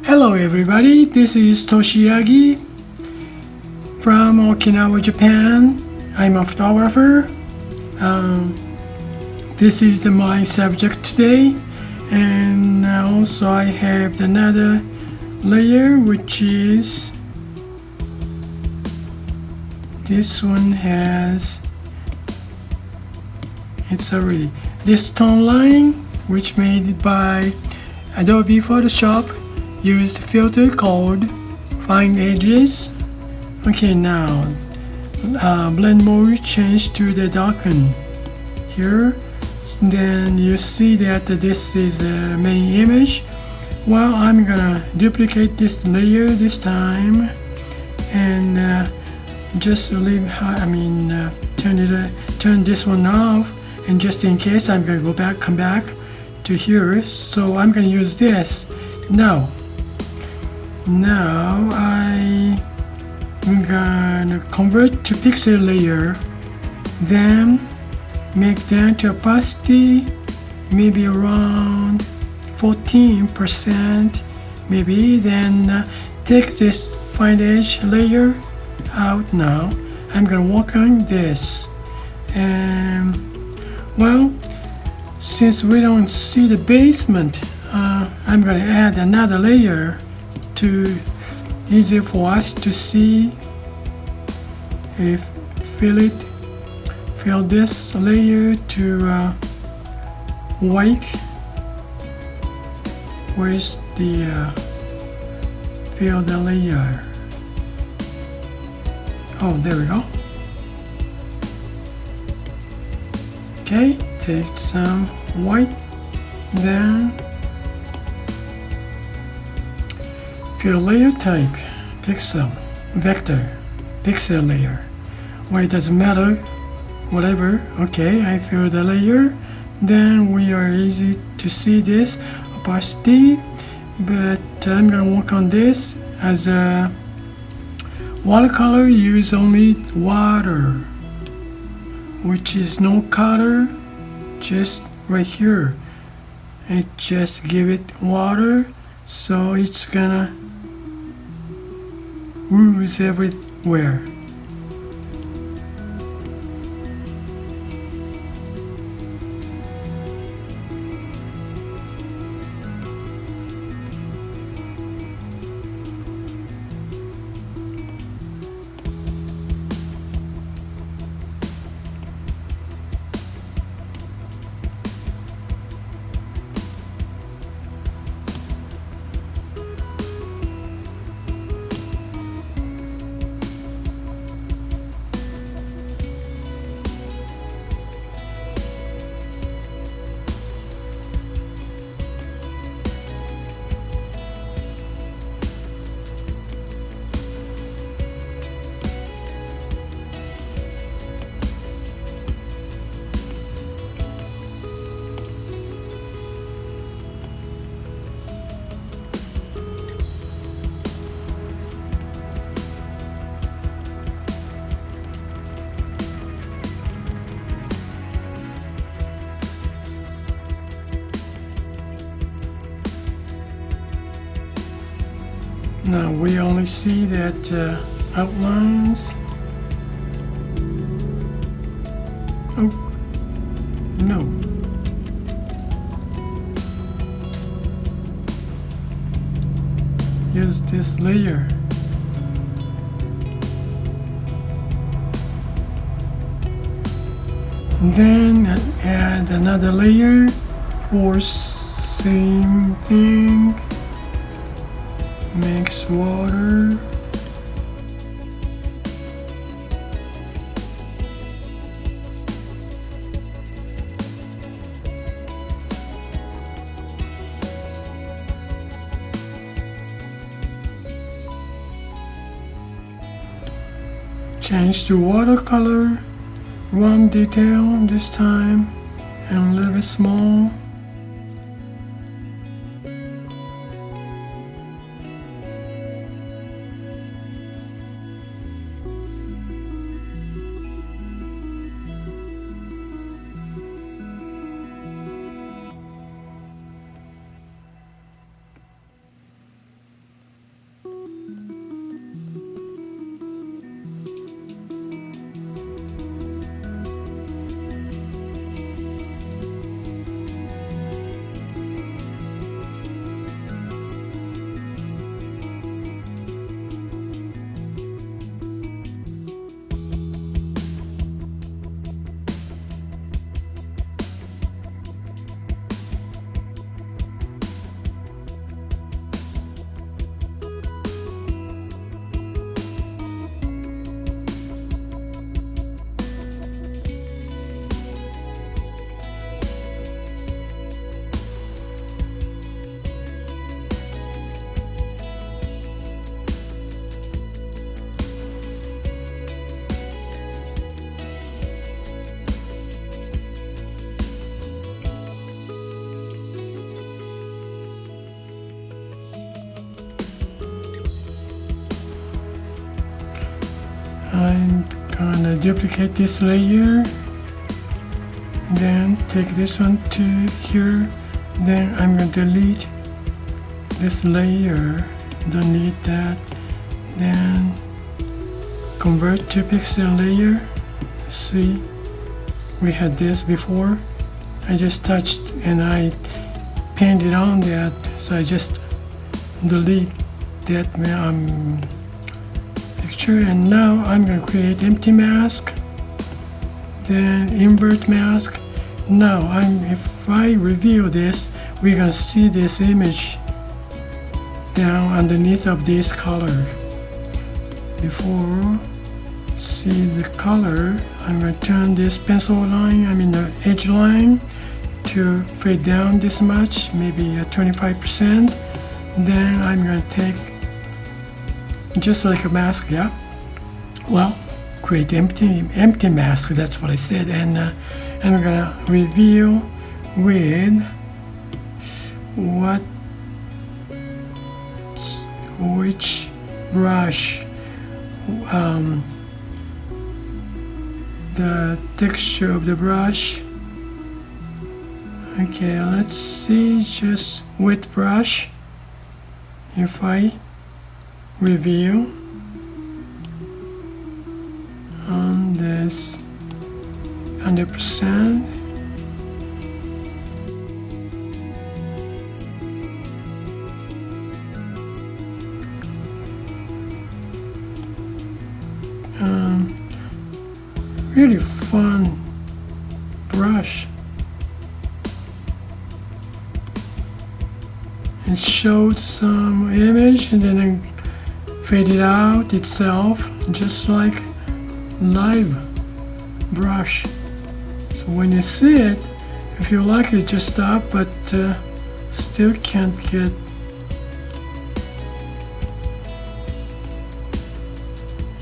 Hello everybody, this is Toshi Yagi from Okinawa, Japan. I'm a photographer. This is my subject today, and also I have another layer, which is this one has this tone line, which made by Adobe Photoshop, used filter called Find Edges. Okay, now blend mode change to the darken here. Then you see that this is a main image. Well, I'm gonna duplicate this layer this time and just leave. Turn this one off, and just in case, I'm gonna come back to here. So I'm gonna use this now. I'm gonna convert to pixel layer, then make that to opacity maybe around 14%, maybe. Then take this find edge layer out. Now I'm gonna work on this, and well, since we don't see the basement, I'm gonna add another layer to easier for us to see. If fill this layer to white. Where's the fill the layer? Oh, there we go. Okay, take some white, then fill layer type, pixel, vector, pixel layer. Well, it doesn't matter, whatever. Okay, I fill the layer. Then we are easy to see this opacity, but I'm gonna work on this as a watercolor. Use only water, which is no color, just right here. And just give it water, so it's gonna ooze everywhere. Now we only see that outlines. Oh, no. Use this layer. Then add another layer for same thing. Mix water. Change to watercolor. One detail this time, and a little bit small. I'm gonna duplicate this layer, then take this one to here, then I'm gonna delete this layer, don't need that, then convert to pixel layer. See, we had this before, I just touched and I painted on that, so I just delete that picture, and now I'm going to create empty mask, then invert mask. Now if I reveal this, we're going to see this image down underneath of this color. Before see the color, I'm going to turn this pencil line, the edge line, to fade down this much, maybe 25%. Then I'm going to take just like a mask, yeah. Well, create empty mask. That's what I said, and I'm gonna reveal with which brush, the texture of the brush. Okay, let's see, just wet brush. If I reveal on this 100%, really fun brush. It showed some image and then it faded out itself, just like live brush. So when you see it, if you like it, just stop, but still can't get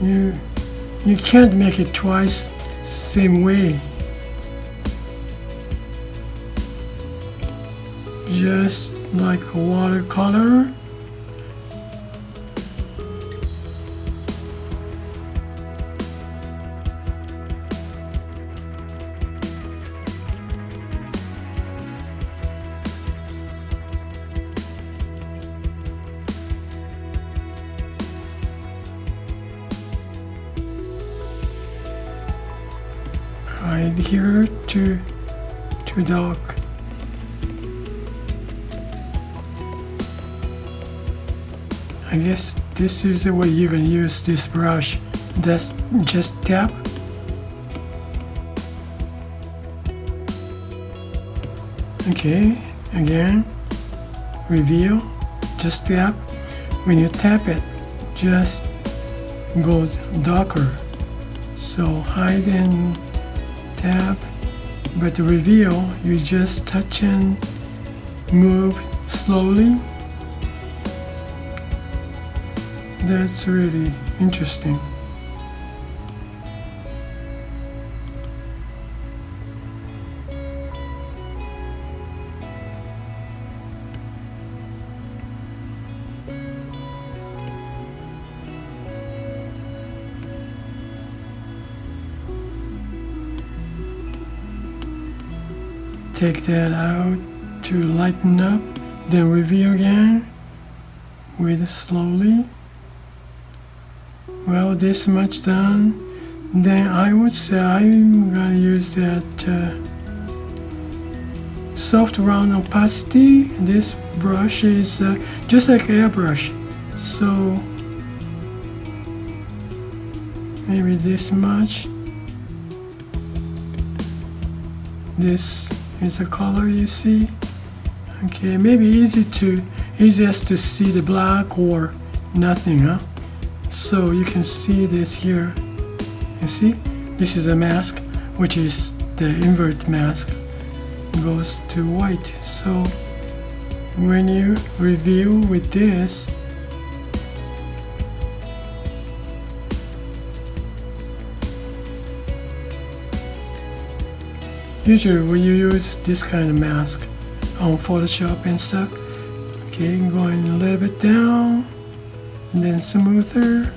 you can't make it twice same way. Just like a watercolor. Hide here too dark. I guess this is the way you're gonna use this brush. That's just tap. Okay, again, reveal, just tap. When you tap it, just go darker. So hide and tap, but the reveal, you just touch and move slowly. That's really interesting. Take that out to lighten up, then reveal again with slowly. Well, this much done. Then I would say I'm gonna use that soft round opacity. This brush is just like airbrush, so maybe this much. This is the color you see. Okay, maybe easiest to see the black or nothing, huh? So you can see this here. You see, this is a mask, which is the invert mask. It goes to white. So when you reveal with this, usually when you use this kind of mask on Photoshop and stuff, okay, going a little bit down, and then smoother.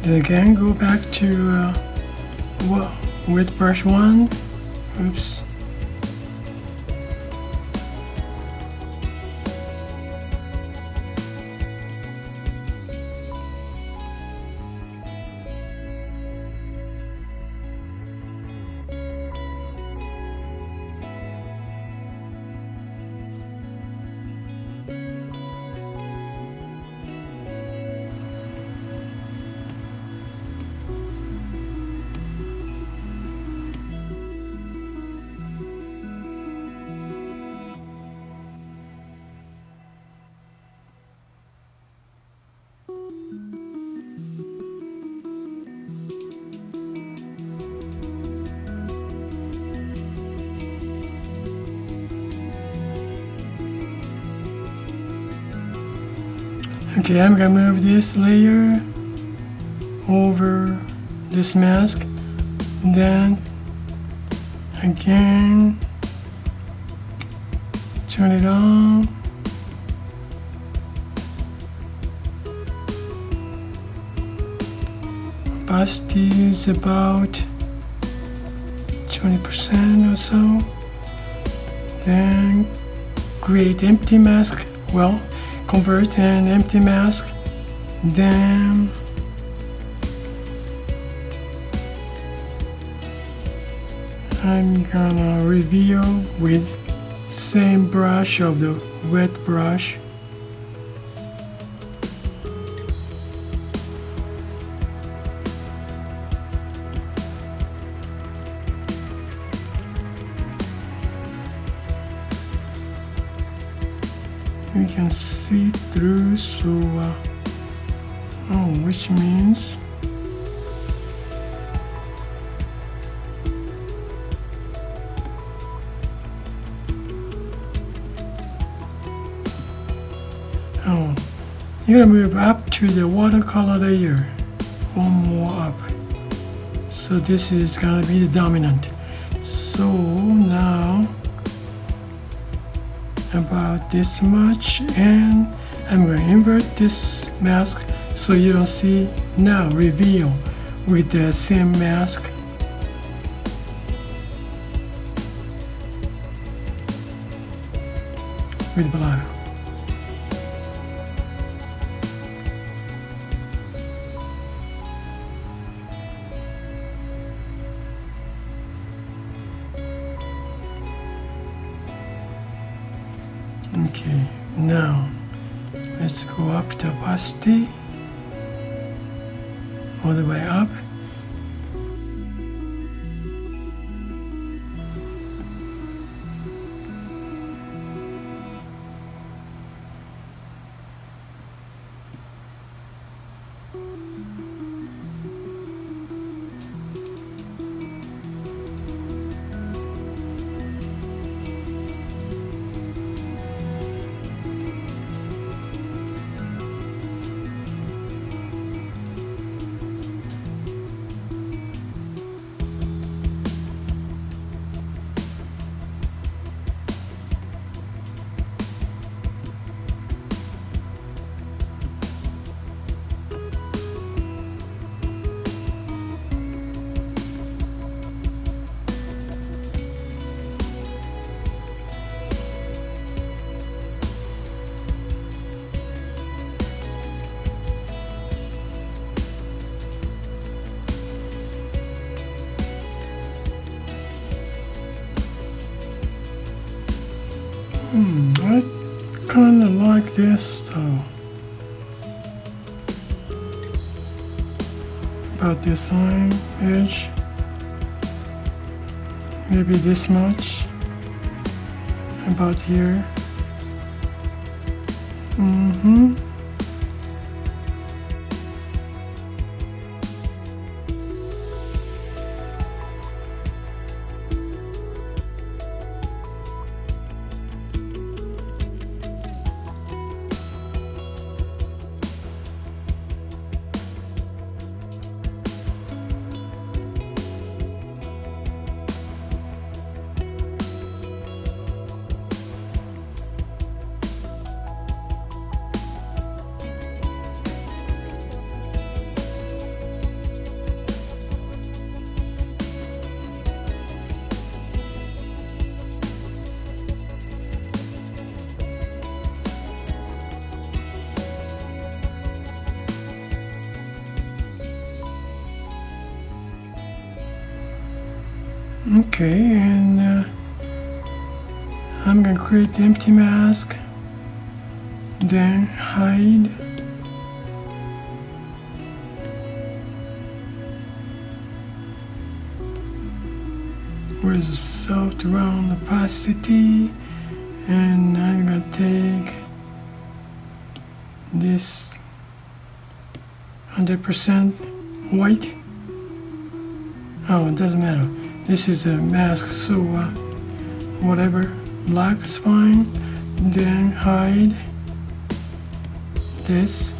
Then again, go back to with brush 1. Oops. Okay, I'm gonna move this layer over this mask, then again turn it on. Opacity is about 20% or so. Then create empty mask. Well, convert an empty mask. Then I'm gonna reveal with same brush of the wet brush. We can see through, so which means you're gonna move up to the watercolor layer, one more up. So this is gonna be the dominant. So now about this much, and I'm going to invert this mask so you don't see now reveal with the same mask. With black. Okay, now let's go up to opacity, all the way up. I kind of like this though. About this line, edge. Maybe this much. About here. Okay, and I'm gonna create the empty mask, then hide. Where's the soft round opacity? And I'm gonna take this 100% white. Oh, it doesn't matter. This is a mask, so whatever, black is fine. Then hide this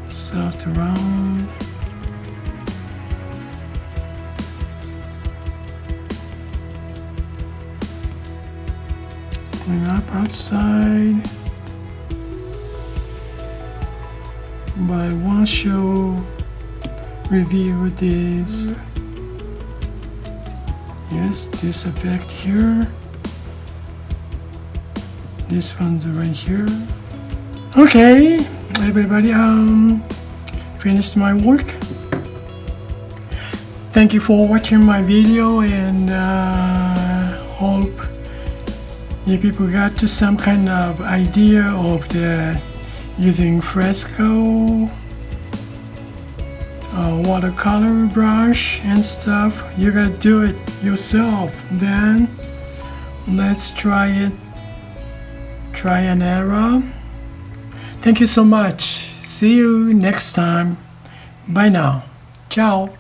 soft round. Clean up outside. But I want to show, review this. Yes, this effect here. This one's right here. Okay, everybody, finished my work. Thank you for watching my video, and hope you people got to some kind of idea of the using Fresco, watercolor brush and stuff. You gotta do it yourself. Then let's try it. Try and error. Thank you so much. See you next time. Bye now. Ciao.